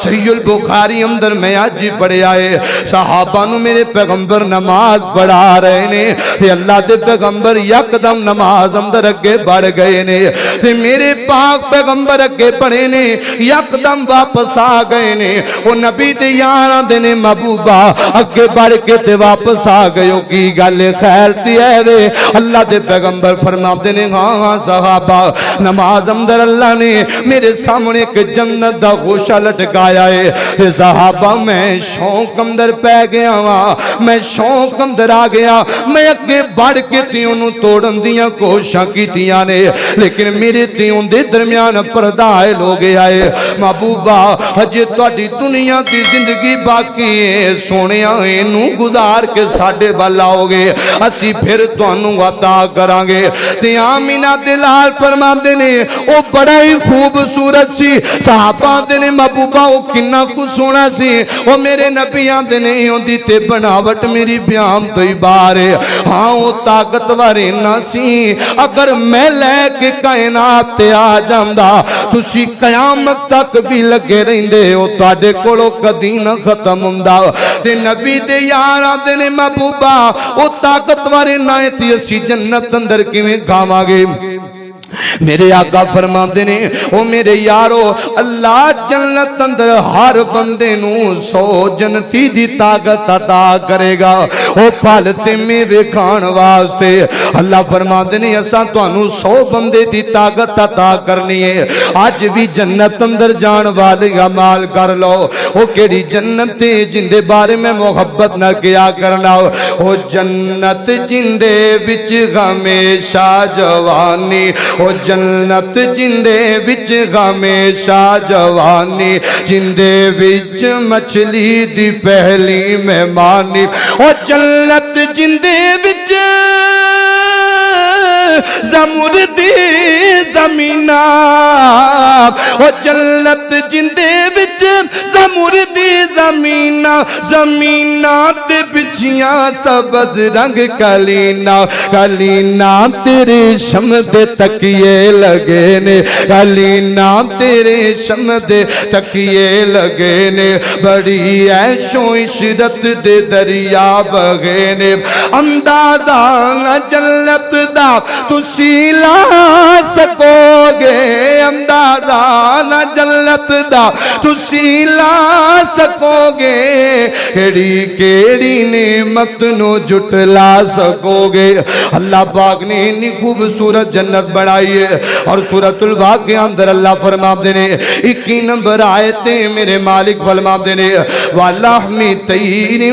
صحیح البخاری اندر میں آج پڑھے آئے صحابہ نو میرے پیغمبر نماز پڑھا رہے نے تے اللہ دے پیغمبر یکدم نماز اندر اگے بڑھ گئے نے تے میرے پاک پیغمبر اگے بڑھے نے یکدم واپس آ گئے نے وہ نبی دے یاراں دے نے محبوبہ اگے بڑھ کے تے واپس آ گئے کی گل خیر تے ہے وے اللہ دے پیغمبر فرماتے نے ہاں صحابہ نماز اندر اللہ نے میرے سامنے ایک جنت دا گوشہ لٹکایا ہے تے صحابہ میں شوق اندر پہ گیا میں شوق اندر آ گیا میں اگے بڑھ کے تیوں نو توڑن دیاں کوشاں کیتیاں نے لیکن میرے تیوں دے درمیان پردہ آئے لوگے آئے محبوبہ ہجے تواڈی دنیا دی زندگی باقی ہے سونیاں اینو گزار کے ساڈے ول آؤ گے اسی پھر تانوں عطا کران گے تے آمینہ دلال فرماندے نے او بڑا ہی خوبصورت سی صحابہ دے نے محبوبہ او کنا کو سونا سی او میرے نبیاں دے نے ہوندی تے بناوٹ میری بیان تو ہی باہر ہے ہاں او طاقتور نہ سی اگر میں لے کے کائنات تے آ جاندا تسی قیامت تک بھی لگے رہندے او تواڈے کولوں کدی نہ ختم ہوندا تے نبی دے یاراں دے نے محبوبہ او طاقتور نہ تے اسی جنت اندر کیویں کھاواں گے میرے آقا فرماندے نے او میرے یارو اللہ جنت اندر ہر بندے نو 100 جنتی دی طاقت عطا کرے گا او پھل تے میوے کھان واسطے اللہ فرماندے نے اساں تانوں 100 بندے دی طاقت عطا کرنی ہے اج بھی جنت اندر جان والے عمل کر لو او کیڑی جنت تے جن دے بارے میں محبت نہ کیا کرنا او جنت جن دے وچ ہمیشہ جوانی او جنت جندے وچ ہمیشہ جوانی جندے وچ مچھلی دی پہلی مہمانی او جنت جندے وچ زمردی زمینہ او جنت جندے وچ زمردی زمینہ زمینہ تے بچیاں سبز رنگ کلینا کلینا تیرے شم دے تکیے لگے نے کلینا تیرے شم دے تکیے لگے نے بڑی عیش و عشرت دے دریا بگے نے اندازہ جنت دا تسی لا سکو گے اندازہ نہ جنت دا تسی لا سکو گے کیڑی کیڑی نعمت نو جھٹلا سکو گے اللہ پاک نے اتنی خوبصورت جنت بنائی ہے اور سورۃ الواقعہ اندر اللہ فرماتے ہیں 21 نمبر آیتیں میرے مالک فرماتے ہیں وَلَحْمِ طَيْرٍ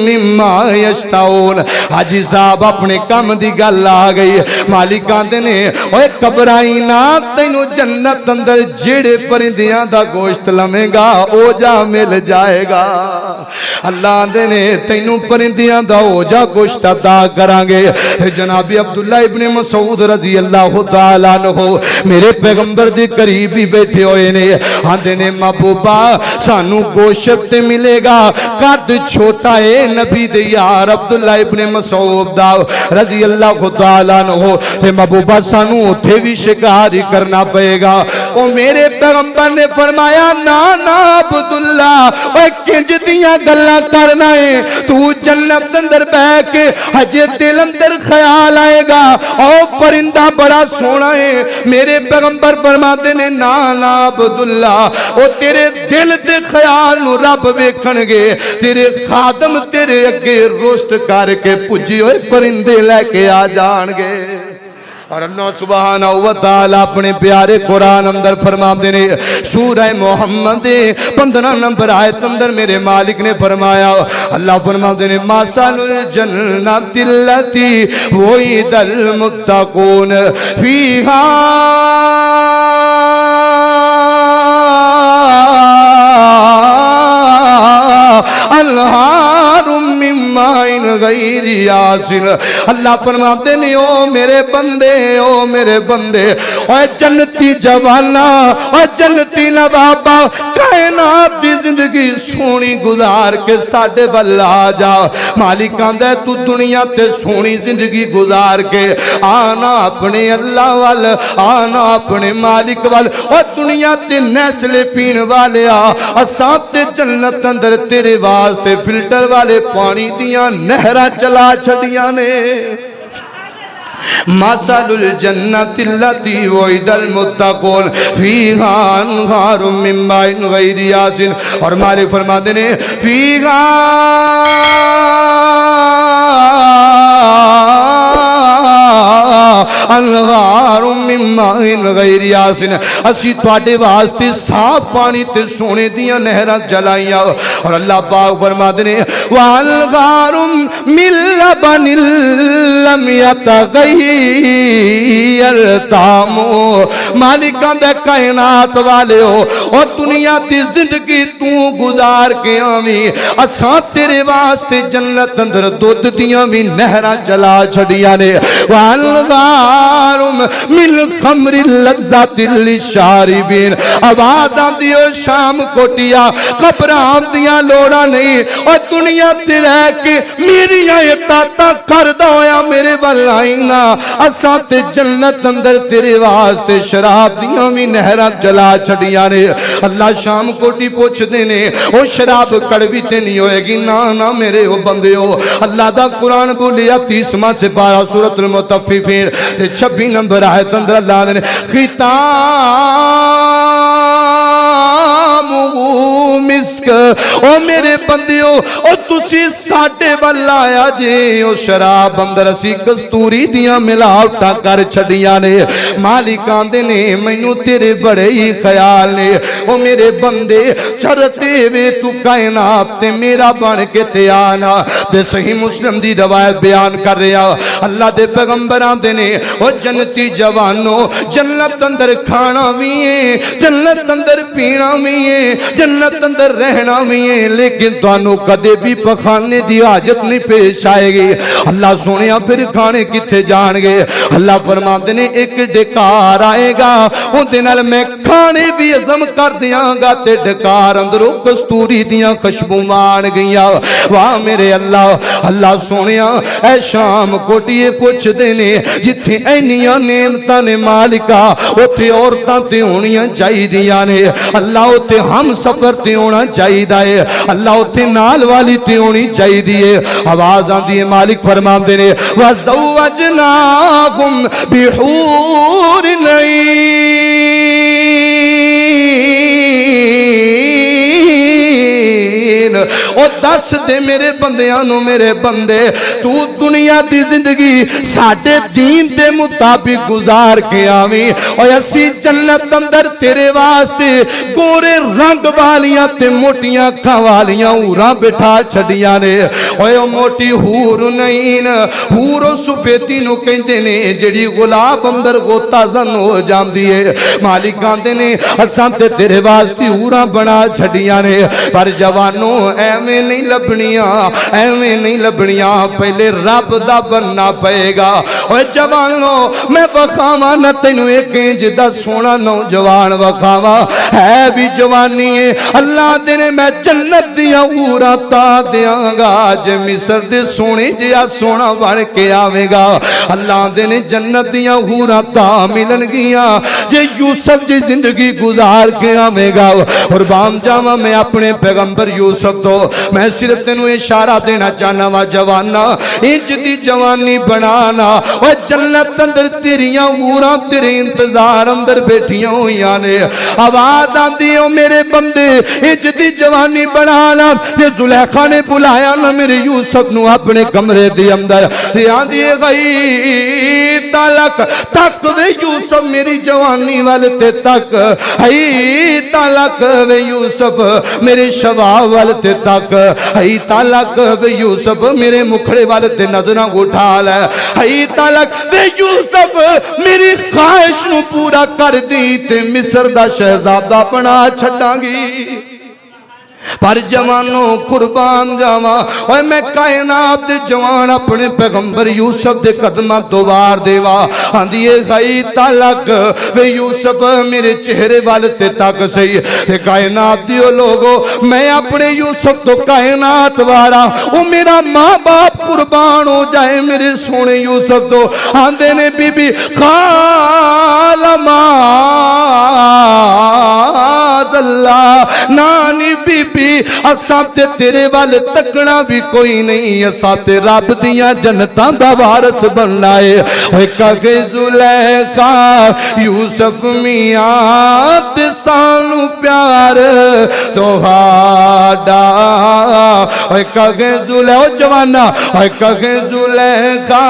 مِّمَّا يَشْتَهُونَ حاجی صاحب اپنے کم دی گل آ گئی مالک آندے نے اوے گھبرائی نہ تینوں جنت اندر جڑے پرندیاں دا گوشت لمے گا او جا مل جائے گا اللہ آندے نے تینوں پرندیاں دا او جا گوشت عطا کران گے جناب عبداللہ ابن مسعود رضی اللہ تعالیٰ عنہ میرے پیغمبر دے قریب ہی بیٹھے ہوئے نے آندے نے محبوبہ سانو گوشت تے ملے گا قد چھوٹا ہے نبی دے یار عبداللہ ابن مسعود دا رضی اللہ تعالیٰ عنہ تے محبوبہ سانو اتھے بھی شکاری کرنا پئے گا او میرے پیغمبر نے فرمایا نا عبداللہ اوے کنج دیاں گلاں کرنا ہے تو جنت اندر بیٹھ کے ہجے دل اندر خیال آئے گا او پرندہ بڑا سونا ہے میرے پیغمبر فرماتے نے نا عبداللہ او تیرے دل تے خیال نو رب ویکھن گے تیرے خادم تیرے اگے روشت کر کے پجی ہوئے پرندے لے کے آ جان گے اور اللہ سبحانہ وتعالی اپنے پیارے قرآن اندر فرماتے ہیں سورہ محمد 15 نمبر آیت اندر میرے مالک نے فرمایا اللہ فرماتے ہیں مَثَلُ الْجَنَّةِ الَّتِي وُعِدَ الْمُتَّقُونَ فِيهَا انہار من ماء غیر آسن اللہ فرماتے ہیں او میرے بندے اے جنتی جوانا اے جنتی نوابا کائنات دی زندگی سونی گزار کے ساڈے ول آ جا مالک آندا تو دنیا تے سونی زندگی گزار کے آنا اپنے اللہ وال آنا اپنے مالک وال اور دنیا تے نیسلے پین والے اساں تے جنت اندر تیرے واسطے فلٹر والے پانی دیاں نہراں چلا چھڈیاں نے مثل الجنت التي وعد المتقون فيها انهار من ماء غير آسن اور مالک فرماتے ہیں فيها انہار من ماء غیر آسن اسی تواڈے واسطے صاف پانی تے سونے دیاں نہراں چلائیاں اور اللہ پاک فرماتے ہیں وانہار من لبن لم یتغیر طعمہ مالکاں دے کائنات والے ہو اور دنیا دی زندگی تو گزار کے آویں اساں تیرے واسطے جنت اندر دودھ دیاں بھی نہراں چلا چھڈیاں نے وانہار من خمر لذات للشاربین آواز آندی ہو شام کوٹیا قبراں دیاں لوڑا نہیں اور دنیا تے رہ کے میری اطاعتاں کردا ہویا میرے ول آئینا اساں تے جنت اندر تیرے واسطے شراب دیاں بھی نہراں چلا چھڈیاں نے اللہ شام کوٹی پوچھدے نے او شراب کڑوی تے نہیں ہوئے گی نا نا میرے او بندے ہو اللہ دا قرآن بولیا 30واں سپارہ سورۃ المطففین 26 نمبر آیت اندر اللہ نے ختامہ مسک او میرے بندیو او تسی ساڈے ول آیا جے او شراب اندر اسی کستوری دیاں ملاوٹاں کر چھڈیاں نے مالک آندے نے مینوں تیرے بڑے ہی خیال نے او میرے بندے چڑھتے وے تو کائنات تے میرا بن کے تے آنا تے صحیح مسلم دی روایت بیان کر رہا اللہ دے پیغمبر آندے نے او جنتی جوانوں جنت اندر کھانا بھی ہے جنت اندر پینا بھی ہے جنت اندر رہنا بھی ہے لیکن توانوں کدے بھی پخانے دی حاجت نہیں پیش آئے گی اللہ سونیا پھر کھانے کتے جان گے اللہ فرماتے نے ایک ڈکار آئے گا ان دنال میں کھانے بھی عظم کر دیاں گا تے ڈکار اندروں کستوری دیاں خشبوں مان گیا واہ میرے اللہ سونیا اے شام کوٹیے پوچھ دینے جتھے اینیاں نعمتاں نے مالکا اوتھے عورتاں تے ہونیاں چاہی دیاں نے اللہ اوتھے ہم سفر تے ہونا چاہی دائے اللہ اوتھے نال والی تے ہونی چاہی دیئے آواز آن دیئے مالک فرمان دینے وَزَوَّجْنَاهُمْ بِحُورٍ عِينٍ او دس دے میرے بندیانو میرے بندے تو دنیا دی زندگی ساڑھے دین دے مطابق گزار کے آویں اور اسی جنت اندر تیرے واسطے گورے رنگ والیاں تے موٹیاں کھوالیاں اوراں بٹھا چھڑیاں نے اور موٹی ہور نہیں ہور و سفیدی نو کہندے نے جڑی غلاب اندر غوطہ زن ہو جام دیئے مالکان دے نے اساں تے تیرے واسطے اوراں بنا چھڑیاں نے پر جوانوں ایویں نہیں لبنیاں پہلے رب دا بننا پئے گا اوے جوانوں میں بخاواں نہ تینوں ایک جدا سونا نوجوان بخاواں ہے بھی جوانی ہے اللہ دے نے میں جنت دیاں اوراں تا دیاں گا جے مصر دے سونے جیا سونا بن کے آوے گا اللہ دے نے جنت دیاں اوراں تا ملن گیاں جے یوسف جی زندگی گزار کے آوے گا اور بام جاواں میں اپنے پیغمبر یوسف تو میں صرف تینوں اشارہ دینا چاہنا وا جوانا انج دی جوانی بنانا اور جنت اندر تیریاں اوراں تیرے انتظار اندر بیٹھیاں ہویاں نے آواز آندی ہو میرے بندے انج دی جوانی بنانا یہ زلیخا نے بلایا نا میرے یوسف نو اپنے کمرے دی اندر آندی غی تلک تک وے یوسف میری جوانی والتے تک ہی تلک وے یوسف میرے شباب والتے تک ہی تلک وے یوسف میرے مکھڑے والتے نظرہ اٹھا لے ہی تلک وے یوسف میری خواہش نو پورا کر دی تے مصر دا شہزادہ بنا چھڑا گی پر جوانوں قربان جاواں اوے میں کائنات دے جوان اپنے پیغمبر یوسف دے قدماں تو وار دیوا آندی اے غئی تلک وے یوسف میرے چہرے وال تے تک سہی اے کائنات دیو لوگو میں اپنے یوسف تو کائنات وارا او میرا ماں باپ قربان ہو جائے میرے سونے یوسف تو آندے نے بی بی قال معاذ اللہ نانی بی بی اساں تے تیرے وال تکنا بھی کوئی نہیں اساں تے رب دیاں جنتاں دا وارث بننا ہے اوے کگے زلیخا یوسف میاں تے سانو پیار تہاڈا اوے کگے زلیخا جوانا اوے کگے زلیخا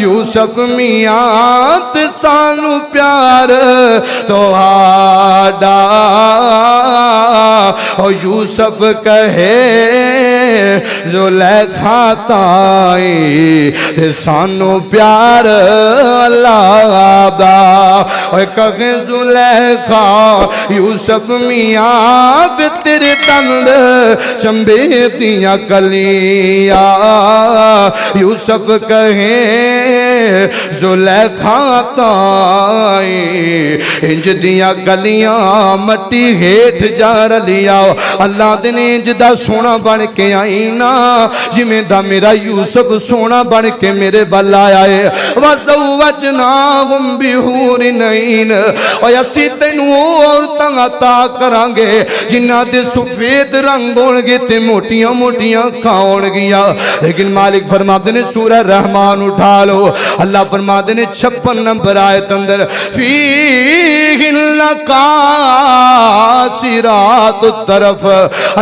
یوسف میاں تے سانو پیار تہاڈا او یوسف کہے زلیخا تائیں سانو پیار اللہ دا اوے کہے زلیخا یوسف میاں بے تیرے تند چمبے دیاں کلیاں یوسف کہے زلیخا تائیں انج دیاں گلیاں مٹی ہیٹ جا رلیا اللہ دے نے جدا سونا بن کے آئی نا جمیں دا میرا یوسف سونا بن کے میرے بل آیا ہے وَزَوَّجْنَاهُمْ بِحُورٍ عِينٍ اور اسی تینوں عورتاں عطا کرانگے جنہ دے سفید رنگ ہونگے تے موٹیاں موٹیاں کھاؤن گیا لیکن مالک فرماتے نے سورہ رحمان اٹھا لو اللہ فرماتے نے 56 نمبر آیت اندر فِيهِنَّ قَاصِرَاتُ الطَّرْفِ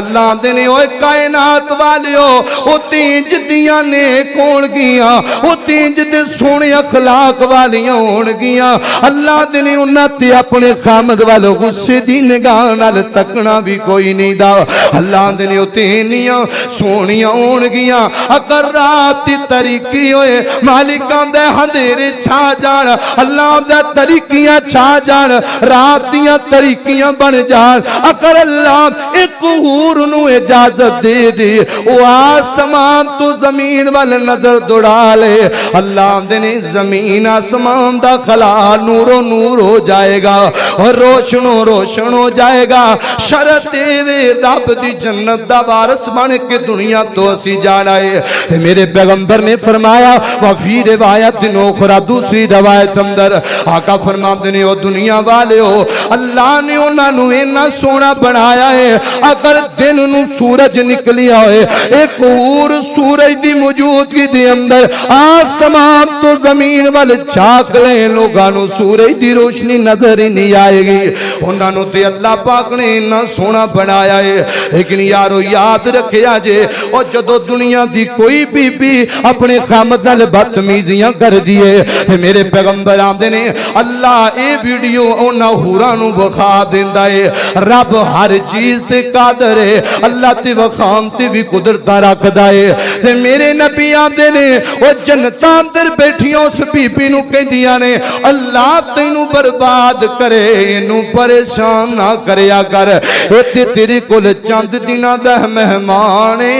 اللہ دے نے اوہ کائنات والیو او تینج دیاں نیک ہون گیا او تینج دے سونے اخلاق والیاں ہون گیا اللہ دے نے انہاں تے اپنے خامد والو غصے دی نگاہ نال تکنا بھی کوئی نہیں دا اللہ دے نے او تینیاں سونیاں ہون گیا اگر رات دی طریقی ہوئے مالکان دے ہندیرے چھا جان اللہ دے طریقیاں چھا جان رات دیاں طریقیاں بن جان اگر اللہ ایک حور نو اجازت دے دے وہ آسمان تو زمین وال نظر دوڑا لے اللہ دے نے زمین آسمان دا خلا نور و نور ہو جائے گا اور روشن و روشن ہو جائے گا شرط وے رب دی جنت دا وارث بن کے دنیا تو اسی جانا ہے میرے پیغمبر نے فرمایا وفی روایت اخرى دوسری روایت اندر آقا فرماتے نے او دنیا والے ہو اللہ نے انہاں نو اینا سونا بنایا ہے اگر دن نو سورج نکلیا ہوئے ایک اور سورج دی موجودگی دے اندر آسمان تو زمین وال چھاک لیں لوگانو سورج دی روشنی نظر ہی نہیں آئے گی انہاں نو تے اللہ پاک نے اینا سونا بنایا ہے لیکن یارو یاد رکھیا جے اور جدو دنیا دی کوئی بی بی اپنے خامد نال بدتمیزیاں کر دیئے میرے پیغمبر آمدے نے اللہ اے ویڈیو اونا ہورانو بخا دیندہ ہے رب ہر چیز تے قادر ہے اللہ تے وخام تے بھی قدرتہ رکھ دائے میرے نبی آمدے نے وہ جنتان در بیٹھیوں اس بی بی نو کہیں دیا نے اللہ تینو برباد کرے انو پریشان نہ کریا کر ایتے تیرے کل چند دینا دہ مہمانے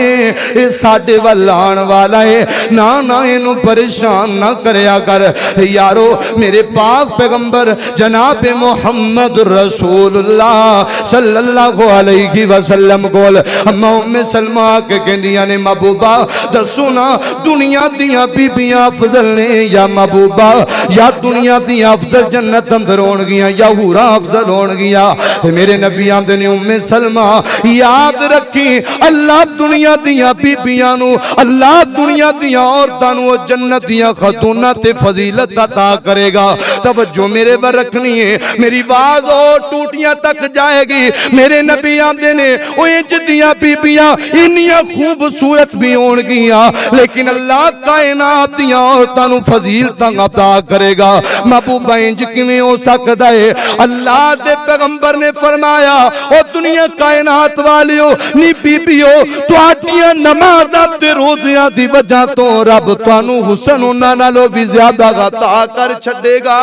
اے ساڑھے والان والا ہے نا انو پریشان نہ کریا کر یارو میرے پاک پیغمبر جناب محمد رسول اللہ صلی اللہ علیہ وسلم کول اما ام سلمہ کے کہندیاں نے محبوبہ دسونا دنیا دیاں بی بیاں افضل نے یا محبوبہ یا دنیا دیاں افضل جنت اندر ہون گیا یا ہورا افضل ہون گیا میرے نبی آمدے نے ام سلمہ یاد رکھی اللہ دنیا دیاں بی بیاں نو اللہ دنیا دیاں عورتانو جنت دیاں خاتونہ تے فضیلت عطا کرے گا توجہ میرے بر رکھنی ہے میری آواز اور ٹوٹیاں تک جائے گی میرے نبی آمدے نے وہ انج دیاں بی بیاں ان انیاں خوبصورت بھی ہون گیاں لیکن اللہ کائنات دیاں عورتاں نو فضیلتاں عطا کرے گا محبوبہ انج کیویں ہو سکدا ہے اللہ دے پیغمبر نے فرمایا او دنیا کائنات والیو نی بیبیو تواڈیاں نمازاں تے روزیاں دی وجہ تو رب تانوں حسن انہاں نالوں بھی زیادہ عطا کر چھڈے گا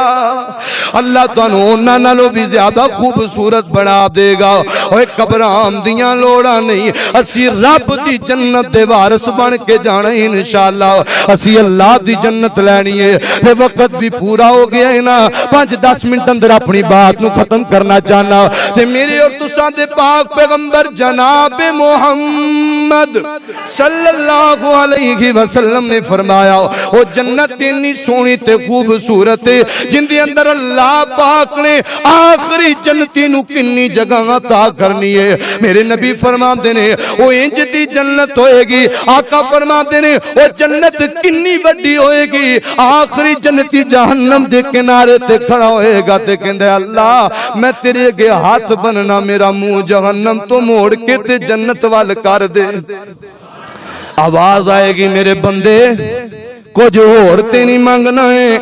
اللہ تانوں انہاں نالوں بھی زیادہ خوبصورت بنا دے گا اوے قبراں دیاں لوڑاں نہیں اسی رب دی جنت دے وارث بن کے جانا انشاءاللہ اسی اللہ دی جنت لینی ہے تے وقت بھی پورا ہو گیا ہے نا 5-10 منٹ اندر اپنی بات نو ختم کرنا چاہنا تے میرے اور تساں دے پاک پیغمبر جناب محمد صلی اللہ علیہ وسلم نے فرمایا وہ جنت اتنی سونی تے خوبصورت ہے جن دے اندر اللہ پاک نے آخری جنتی نو کنی جگہ عطا کرنی ہے میرے نبی فرماتے نے وہ انج دی جنت ہوئے گی آقا فرماتے نے وہ جنت کنی وڈی ہوئے گی آخری جنتی جہنم دے کنارے تے کھڑا ہوئے گا تے کہندے اللہ میں تیرے اگے ہاتھ بننا میرا منہ جہنم تو موڑ کے تے جنت وال کر دے آواز آئے گی میرے بندے کچھ اور تے نہیں مانگنا ہے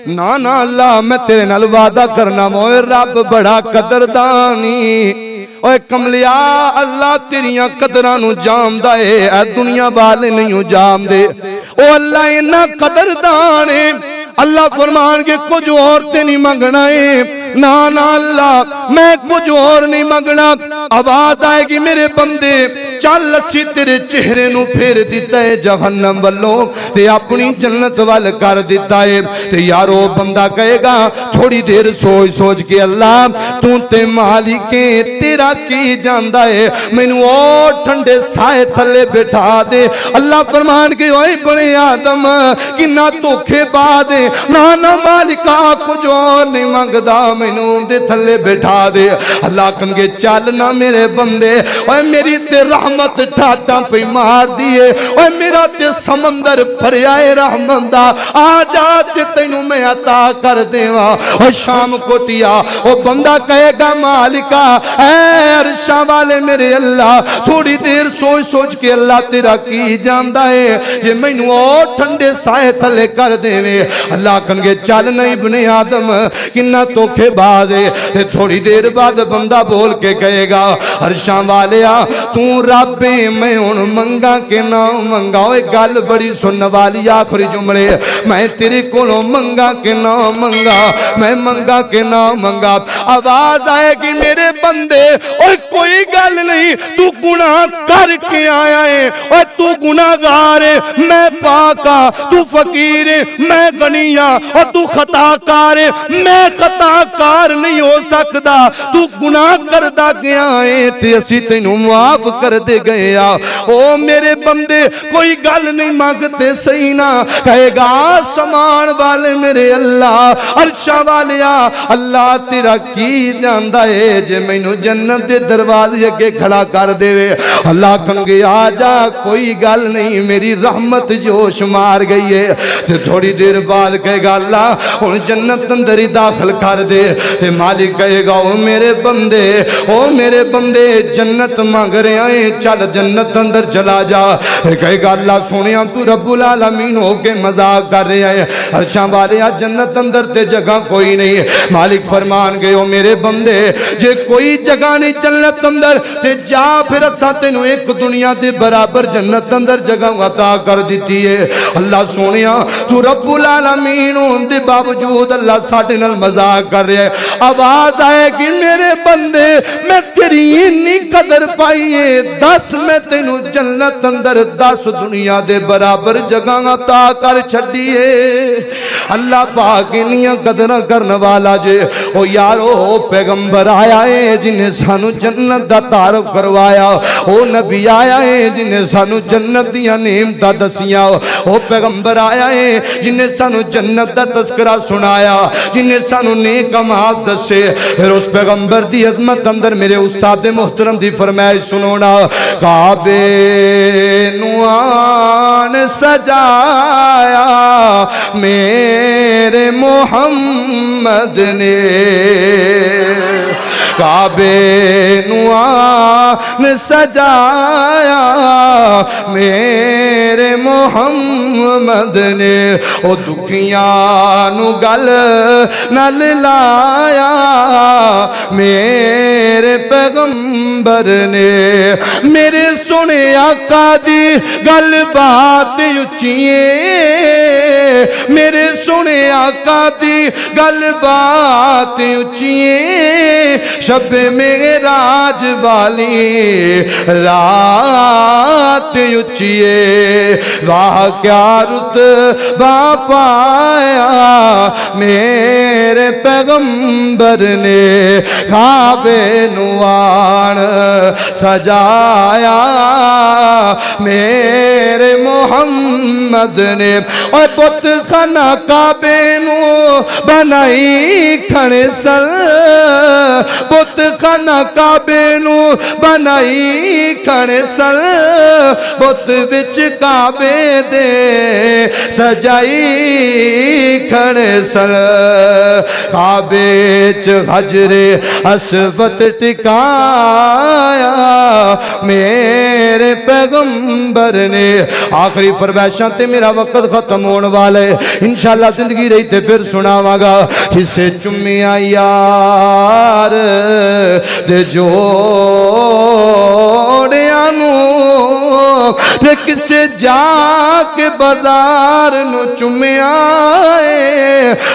نا نا اللہ میں تیرے نال وعدہ کرنا موئے رب بڑا قدردانی اوے کملیا اللہ تیریاں قدرانو جام دائے اے دنیا والے نہیں جام دے او اللہ انہا قدردان ہے اللہ فرمان کے کچھ اور تے نہیں مانگنا ہے نا نا اللہ میں کچھ اور نہیں مانگنا آواز آئے گی میرے بندے چل اسی تیرے چہرے نو پھیر دیتا ہے جہنم والوں تے اپنی جنت وال کر دیتا ہے تے یارو بندہ کہے گا تھوڑی دیر سوچ سوچ کے اللہ تو تے مالکے تیرا کی جاندہ ہے میں نو اور ٹھنڈے سائے تھلے بٹھا دے اللہ فرمان کے اوئے بڑے آدم کنا توکھے بادے نانا مالکہ کچھ اور نہیں مانگدا میں نو دے تھلے بٹھا دے اللہ کہنگے چالنا میرے بندے اوئے میری تے رحمت ٹھاٹا پہ مار دیئے اوئے میرا تے سمندر پھریائے رحمت دا آجا تے تینوں میں عطا کر دیوا اوہ شام کو تیا اوہ بندہ کہے گا مالکہ اے عرشہ والے میرے اللہ تھوڑی دیر سوچ سوچ کے اللہ تیرا کی جاندہ ہے یہ میں نو اور ٹھنڈے سائے تھلے کر دیوے اللہ کہنگے چالنا ابن آدم کنہ توکھے بازے تھوڑی دیر بعد بندہ بول کے کہے گا عرشاں والیا تو ربیں میں ان منگا کے نام منگا اوے گل بڑی سن والی آخری جملے میں تیرے کولوں منگا کے نام منگا میں منگا کے نام منگا آواز آئے گی میرے بندے اوے کوئی گل نہیں تو گناہ کر کے آیا ہے اوے تو گناہ گار ہے میں پاکا تو فقیر ہے میں غنیہ اور تو خطا کار ہے میں خطا کار نہیں ہو سکتا تو گناہ کردہ گیا ہے تے اسی تینوں معاف کر دے گیا او میرے بندے کوئی گل نہیں مانگتے صحیح نہ کہے گا سمان والے میرے اللہ عرشہ والیا اللہ تیرا کی جاندہ ہے جے میں نو جنت دے دروازے اگے کھڑا کر دے اللہ کہنگے آجا کوئی گل نہیں میری رحمت جوش مار گئی ہے تے تھوڑی دیر بعد کہے گا اللہ ان جنت اندر ہی داخل کر دے تے مالک کہے گا او میرے بندے جنت مانگ رہے ہیں چل جنت اندر چلا جا کہے گا اللہ سنیا تو رب العالمین ہو کے مذاق کر رہے ہیں عرشاں والے جنت اندر تے جگہ کوئی نہیں مالک فرمان گئے او میرے بندے جے کوئی جگہ نہیں جنت اندر تے جا پھر اساں تینوں ایک دنیا دے برابر جنت اندر جگہ عطا کر دیتی ہے اللہ سنیا تو رب العالمین ہون دے باوجود اللہ ساڈے نال مذاق کر رہے ہیں آواز آئے گی میرے بندے میں تیری اتنی قدر پائیے 10 میں تینوں جنت اندر 10 دنیا دے برابر جگہ عطا کر چھڈیے اللہ پاک انیاں قدرہ کرنے والا جے او یارو پیغمبر آیا ہے جنہیں سانو جنت دا تعارف کروایا او نبی آیا ہے جنہیں سانو جنت دیا نعمتاں دسیاں او پیغمبر آیا ہے جنہیں سانو جنت دا تذکرہ سنایا جنہیں سانو نیک اعمال دسے پھر اس پیغمبر دی عظمت اندر میرے استاد محترم دی فرمائش سنونا کعبے نوان سجایا میرے محمد نے کعبے نوان سجایا میرے محمد نے او دکھیاں نو گل نل لایا میرے پیغمبر نے میرے سنے آقا دی گل بات اچھیے میرے سنے آقا دی گل بات اچھیے شب معراج والی رات اچھیے واہ کیا رتبہ پایا میرے پیغمبر نے کعبے نوان سجایا میرے محمد نے اور بت خانہ کعبے نو بنائی کھڑے سر بت خانہ کعبے نو بنائی کھڑے سر بت وچ کعبے دے سجائی کھڑے سر کعبے چ حجر اسود ٹکایا میرے پیغمبر نے آخری فرمائشاں تے میرا وقت ختم ہونے والا ہے انشاءاللہ زندگی رہی تے پھر سناواں گا کسے چمیا یار دے جوڑیاں نو تے کسے جا کے بازار نو چمیا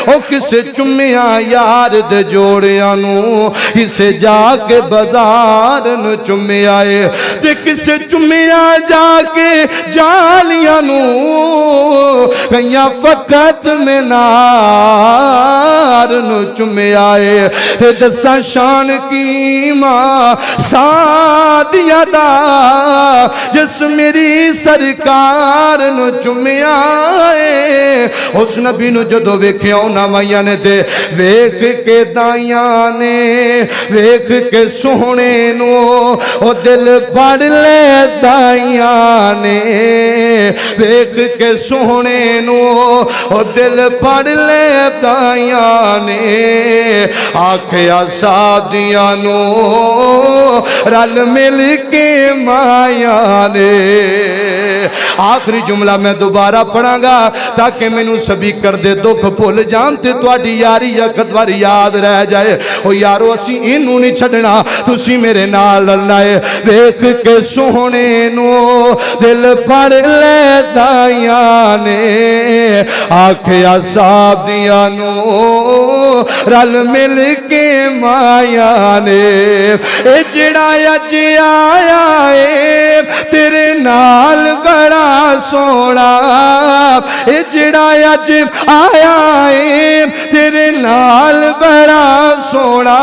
او کسے چمیا یار دے جوڑیاں نو کسے جا کے بازار نو چمیا تے کسے چمیا جا کے جالیاں نو کئیاں فقط میں نار نو چمیا دسا شان کی ماں سادیا دا جس میری سرکار نو چمیا اس نبی نو جدو ویکھیا انہاں مائیاں نے تے ویکھ کے دائیاں نے ویکھ کے سونے نو او دل پڑ لے دائیاں نے ویکھ کے سونے نو او دل پڑ لے دائیاں نے آکھیا سادیاں نو رل مل کے مایا نے آخری جملہ میں دوبارہ پڑھاں گا تاکہ مینوں سبھی کر دے دکھ بھول جان تے تواڈی یاری یا خطوار یاد رہ جائے او یارو اسی اینوں نہیں چھڈنا تسی میرے نال رلنا ہے ویکھ کے سونے نو دل پڑ لے دائیاں نے آکھیا سادیاں نو رل مل کے مایا نے اے جڑا اج آیا اے تیرے نال بڑا سونا اے جڑا اج آیا اے تیرے نال بڑا سونا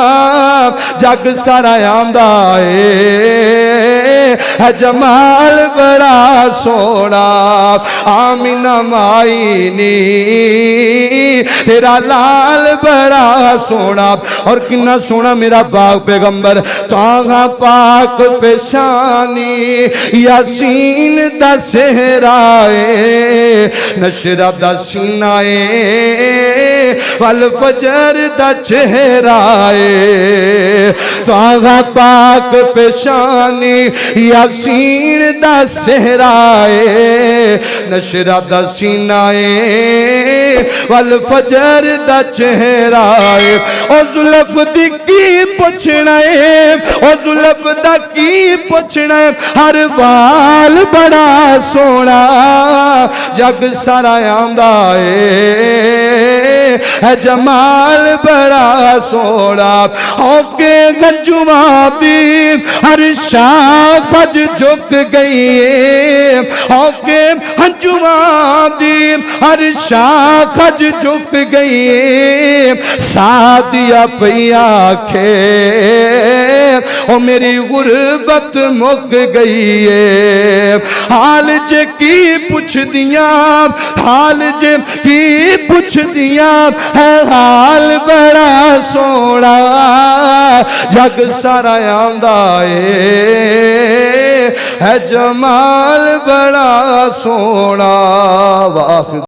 جگ سارا آندا اے جمال بڑا سونا آمینہ مائی نی تیرا لال بڑا سونا اور کنا سونا میرا پاک پیغمبر تاغا پاک پیشانی یاسین دا سہرائے نشرب دا سینائے والفجر دا چہرائے تاغا پاک پیشانی یاسین دا سہرائے نشرب دا سینائے والفجر دا چہرائے او زلف دی کی پوچھنا ہے او زلف دا کی پوچھنا ہے ہر وال بڑا سونا جگ سارا آندا ہے جمال بڑا سونا ہو کے گنجواں دی ہر شاخ اج جھک گئی ہے ہو کے ہنجواں دی ہر شاخ اج جھک گئی ہے سادیا پئی آکھے او میری غربت مک گئی ہے حال جے کی پوچھ دیاں حال جے کی پوچھ دیاں ہے حال بڑا سونا جگ سارا آندا ہے جمال بڑا سونا واہ